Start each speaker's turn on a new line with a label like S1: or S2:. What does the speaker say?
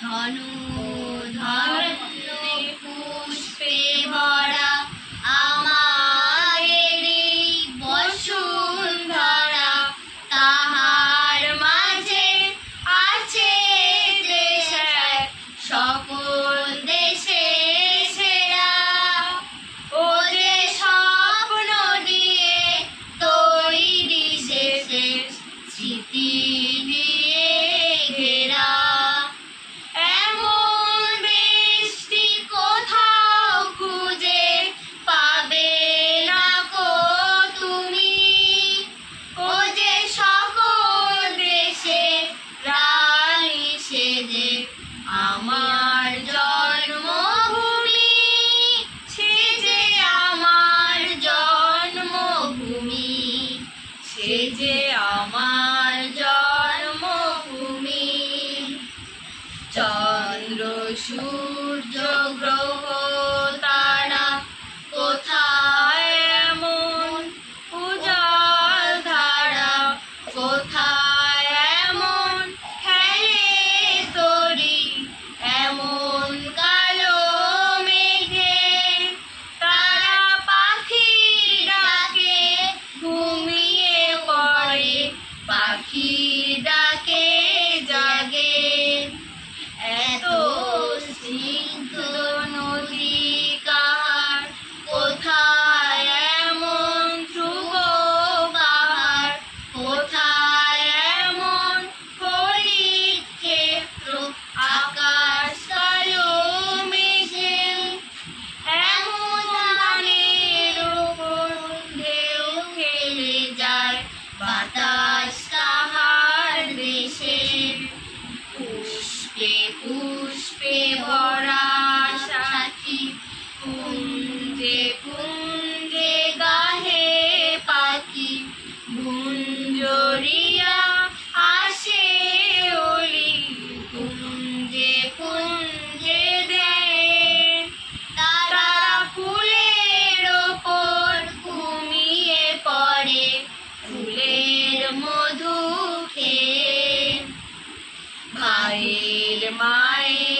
S1: ধনু ধন্যে পুষ্পে ভরা আমাদের এই বসুন্ধরা, তাহার মাঝে আছে দেশ এক সকল দেশে সেরা। ও যে স্বপ্ন দিয়ে তৈরি শেষের স্মৃতি দিয়ে ঘেরা, এমন বৃষ্টি কোথাও খুঁজে পাবে না কো তুমি। ও যে সকল দেশে রানী সেজে আমার জন্মভূমি, সে যে আমার জন্মভূমি, সে যে আমার জন্মভূমি। চন্দ্র সূর্য গ্রহ তারা কোথায় এমন উজ্জ্বল ধারা, কোথায় এমন খেলে তরি এমন কালো মেঘে। তারা পাখির ডাকে ঘুমিয়ে পড়ে, পাখির ডাকে জাগে। এত স্নিগ্ধ নদী কাহার, কোথায় এমন ধ্রুব পাহাড়, কোথায় এমন হরিৎ ক্ষেত্র আকাশ কালো মেঘে। এমন ধানের উপর ঢেউ খেলে যায় বাতাস তাহার দেশে। পুষ্পে পুষ্পে ভরা সাথী, কুঞ্জে কুঞ্জে গাহে পাখি, গুঞ্জরিয়া আসে ওলি কুঞ্জে কুঞ্জে দেয়। তারা ফুলের ওপর ঘুমিয়ে পড়ে, ফুলের মধু খেয়ে। ভাইয়ের মায়ের